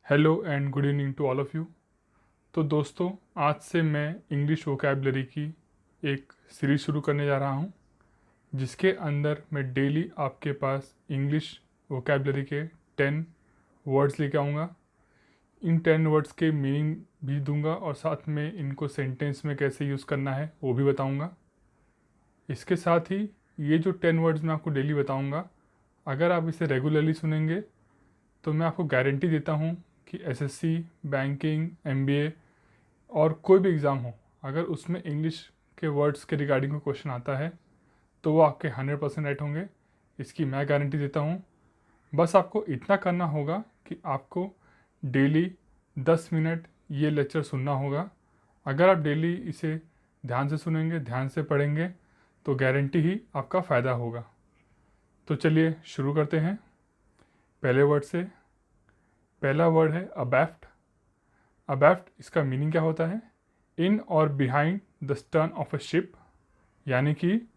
Hello and good evening to all of you. तो दोस्तों, आज से मैं इंग्लिश वोकैबलरी की एक सीरीज़ शुरू करने जा रहा हूँ, जिसके अंदर मैं डेली आपके पास इंग्लिश वोकैबलरी के 10 वर्ड्स लेके आऊँगा। इन 10 वर्ड्स के मीनिंग भी दूंगा और साथ में इनको सेंटेंस में कैसे यूज़ करना है वो भी बताऊँगा। इसके साथ ही ये जो 10 वर्ड्स मैं आपको डेली बताऊँगा, अगर आप इसे रेगुलरली सुनेंगे तो मैं आपको गारंटी देता हूँ कि एसएससी, बैंकिंग, एमबीए और कोई भी एग्ज़ाम हो, अगर उसमें इंग्लिश के वर्ड्स के रिगार्डिंग कोई क्वेश्चन आता है तो वो आपके 100% राइट होंगे। इसकी मैं गारंटी देता हूँ। बस आपको इतना करना होगा कि आपको डेली 10 मिनट ये लेक्चर सुनना होगा। अगर आप डेली इसे ध्यान से सुनेंगे, ध्यान से पढ़ेंगे, तो गारंटी ही आपका फ़ायदा होगा। तो चलिए शुरू करते हैं पहले वर्ड से। पहला वर्ड है अबैफ्ट। अबैफ्ट, इसका मीनिंग क्या होता है? इन और behind the stern of a ship, यानी कि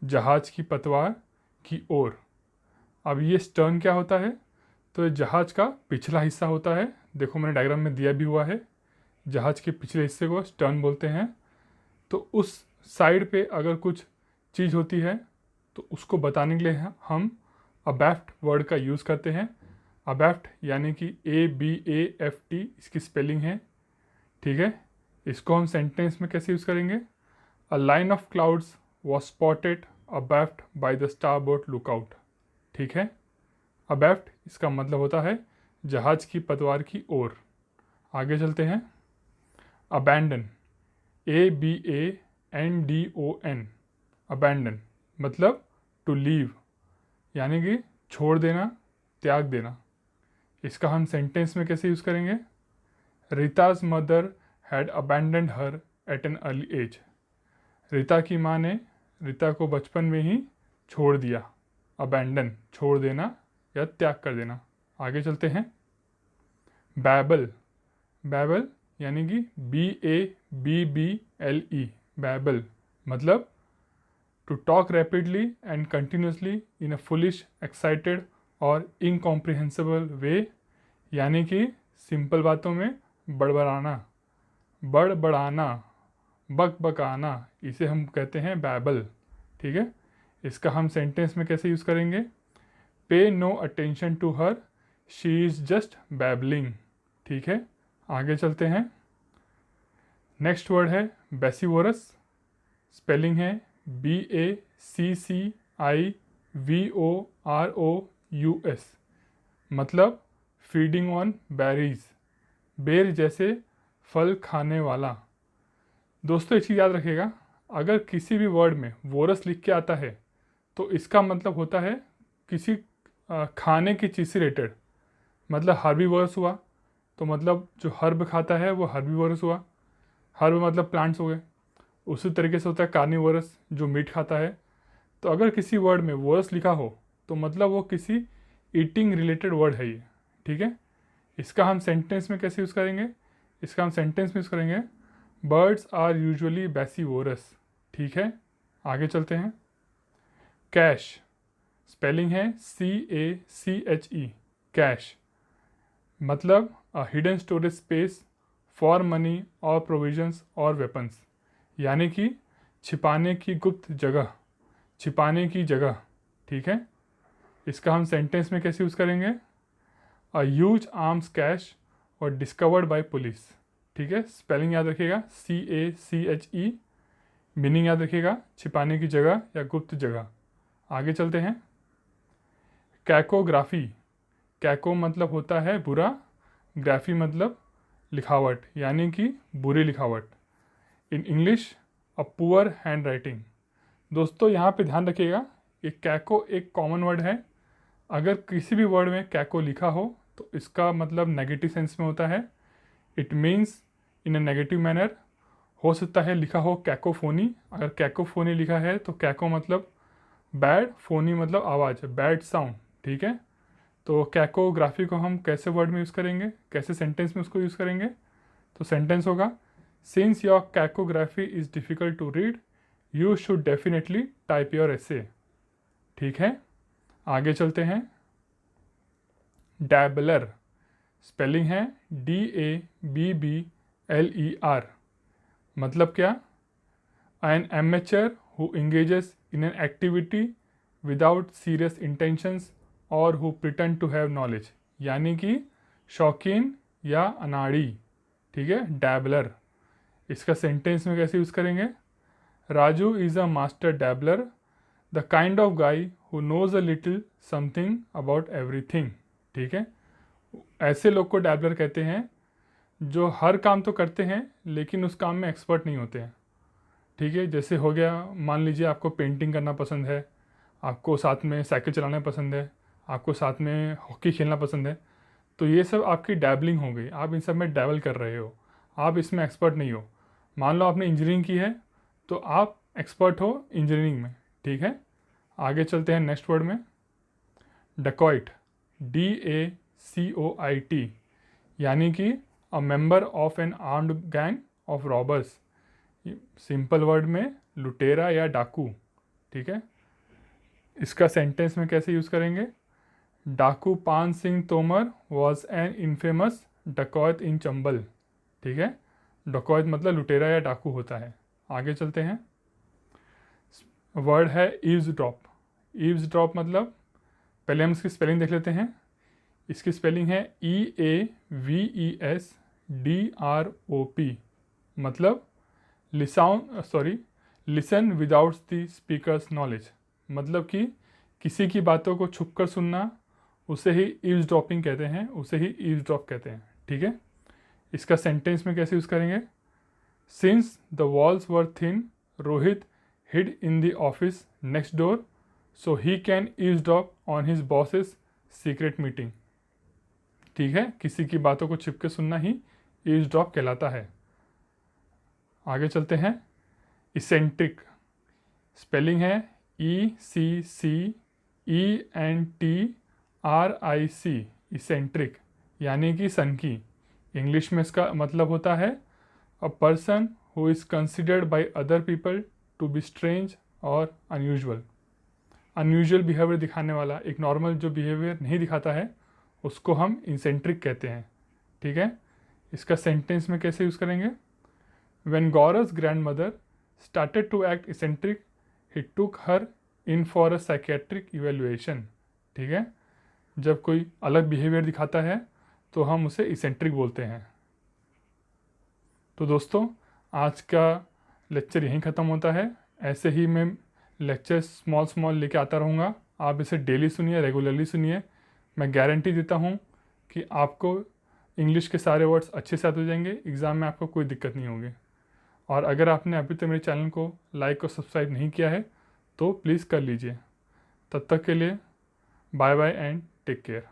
जहाज़ की पतवार की ओर। अब ये स्टर्न क्या होता है? तो ये जहाज़ का पिछला हिस्सा होता है। देखो मैंने डायग्राम में दिया भी हुआ है, जहाज़ के पिछले हिस्से को स्टर्न बोलते हैं। तो उस साइड पे अगर कुछ चीज़ होती है तो उसको बताने के लिए हम अबैफ्ट वर्ड का यूज़ करते हैं। अबैफ्ट यानी कि ABAFT इसकी स्पेलिंग है, ठीक है। इसको हम सेंटेंस में कैसे यूज़ करेंगे? A line of clouds was spotted abaft by the starboard lookout, ठीक है। अबैफ्ट इसका मतलब होता है जहाज़ की पतवार की ओर। आगे चलते हैं। अबैंडन, ABANDON, अबैंडन मतलब टू लीव, यानी कि छोड़ देना, त्याग देना। इसका हम सेंटेंस में कैसे यूज़ करेंगे? Rita's mother had abandoned her at an early age. Rita की माँ ने रीता को बचपन में ही छोड़ दिया। अबैंडन, छोड़ देना या त्याग कर देना। आगे चलते हैं। बैबल, बैबल यानी कि BABBLE, बैबल मतलब to talk rapidly and continuously in a foolish, excited और इनकॉम्प्रिहेंसिबल वे, यानी कि सिंपल बातों में बड़बड़ाना, बड़बड़ाना, बकबकाना, इसे हम कहते हैं बैबल, ठीक है। इसका हम सेंटेंस में कैसे यूज़ करेंगे? Pay no attention to her, she is just babbling, ठीक है। आगे चलते हैं। नेक्स्ट वर्ड है बैसीवोरस। स्पेलिंग है BACCIVOROUS, मतलब फीडिंग ऑन बेरीज, बेर जैसे फल खाने वाला। दोस्तों एक चीज़ याद रखिएगा, अगर किसी भी वर्ड में वोरस लिख के आता है तो इसका मतलब होता है किसी खाने की चीज़ से रिलेटेड। मतलब हर्बीवोरस हुआ तो मतलब जो हर्ब खाता है वो हर्बीवोरस हुआ। हर्ब मतलब प्लांट्स हो गए। उसी तरीके से होता है कार्निवोरस, जो मीट खाता है। तो अगर किसी वर्ड में वोरस लिखा हो तो मतलब वो किसी ईटिंग रिलेटेड वर्ड है ये, ठीक है। इसका हम सेंटेंस में कैसे यूज़ करेंगे? इसका हम सेंटेंस में यूज़ करेंगे बर्ड्स आर यूजुअली बैसीवोरस, ठीक है। आगे चलते हैं। कैश, स्पेलिंग है CACHE, कैश मतलब a hidden storage space for money और प्रोविजंस और वेपन्स, यानी कि छिपाने की गुप्त जगह, छिपाने की जगह, ठीक है। इसका हम सेंटेंस में कैसे यूज़ करेंगे? अ ह्यूज आर्म्स कैश और डिस्कवर्ड बाय पुलिस, ठीक है। स्पेलिंग याद रखिएगा CACHE, मीनिंग याद रखिएगा छिपाने की जगह या गुप्त जगह। आगे चलते हैं। कैकोग्राफी, कैको मतलब होता है बुरा, ग्राफी मतलब लिखावट, यानी कि बुरी लिखावट। In English a poor hand writing. दोस्तों यहाँ पे ध्यान रखिएगा, ये कैको एक कॉमन वर्ड है। अगर किसी भी वर्ड में कैको लिखा हो तो इसका मतलब नेगेटिव सेंस में होता है। It means in a negative manner. हो सकता है लिखा हो कैकोफोनी। अगर कैकोफोनी लिखा है तो कैको मतलब बैड, फोनी मतलब आवाज़, बैड साउंड, ठीक है। तो कैकोग्राफी को हम कैसे वर्ड में यूज़ करेंगे, कैसे सेंटेंस में उसको यूज़ करेंगे? तो सेंटेंस होगा since your cacography is difficult to read, you should definitely type your essay, ठीक है। आगे चलते हैं। डैबलर, स्पेलिंग है DABBLER। मतलब क्या? An amateur who engages in an activity without serious intentions और who pretend to have knowledge, यानी कि शौकीन या अनाड़ी, ठीक है, डैबलर। इसका सेंटेंस में कैसे यूज़ करेंगे? Raju is a master dabbler, the kind of guy who knows a little something about everything. ठीक है, ऐसे लोग को डैबलर कहते हैं जो हर काम तो करते हैं लेकिन उस काम में एक्सपर्ट नहीं होते हैं। ठीक है, जैसे हो गया, मान लीजिए आपको पेंटिंग करना पसंद है, आपको साथ में साइकिल चलाना पसंद है, आपको साथ में हॉकी खेलना पसंद है, तो ये सब आपकी डैबलिंग हो गई, आप इन सब में डैबल कर रहे हो, आप इसमें एक्सपर्ट नहीं हो। मान लो आपने इंजीनियरिंग की है तो आप एक्सपर्ट हो इंजीनियरिंग में। ठीक है, आगे चलते हैं नेक्स्ट वर्ड में, डकॉइट, DACOIT, यानी कि a member of N armed gang of robbers. Simple word में लुटेरा या डाकू। ठीक है, इसका सेंटेंस में कैसे यूज़ करेंगे? डाकू Paan Singh Tomar was an infamous dacoit in Chambal. ठीक है, डकॉयत मतलब लुटेरा या डाकू होता है। आगे चलते हैं, वर्ड है ईव्स ड्रॉप। ईव्स ड्रॉप मतलब, पहले हम इसकी स्पेलिंग देख लेते हैं। इसकी स्पेलिंग है EAVESDROP। मतलब listen without the speakers knowledge. मतलब कि किसी की बातों को छुप कर सुनना, उसे ही ईव्स ड्रॉपिंग कहते हैं, उसे ही ईव्स ड्रॉप कहते हैं। ठीक है, इसका सेंटेंस में कैसे यूज़ करेंगे? Since the walls were thin, Rohit hid in the office next door so he can eavesdrop on his boss's secret meeting. ठीक है, किसी की बातों को छिप के सुनना ही ईव्सड्रॉप कहलाता है। आगे चलते हैं, इसेंट्रिक। स्पेलिंग है ECCENTRIC, इसेंट्रिक, यानी कि सनकी। इंग्लिश में इसका मतलब होता है a person who is considered by other people to be strange और अनयूजुअल। अनयूजुअल बिहेवियर दिखाने वाला, एक नॉर्मल जो बिहेवियर नहीं दिखाता है, उसको हम इंसेंट्रिक कहते हैं। ठीक है, इसका सेंटेंस में कैसे यूज़ करेंगे? When Gaurav's grandmother started to act eccentric, he took her in for a psychiatric evaluation। ठीक है, जब कोई अलग बिहेवियर दिखाता है तो हम उसे इसेंट्रिक बोलते हैं। तो दोस्तों, आज का लेक्चर यहीं ख़त्म होता है। ऐसे ही मैं लेक्चर स्मॉल लेके आता रहूँगा। आप इसे डेली सुनिए, रेगुलरली सुनिए। मैं गारंटी देता हूँ कि आपको इंग्लिश के सारे वर्ड्स अच्छे से आते जाएंगे, एग्ज़ाम में आपको कोई दिक्कत नहीं होगी। और अगर आपने अभी तक मेरे चैनल को लाइक और सब्सक्राइब नहीं किया है तो प्लीज़ कर लीजिए। तब तक के लिए bye bye and take care.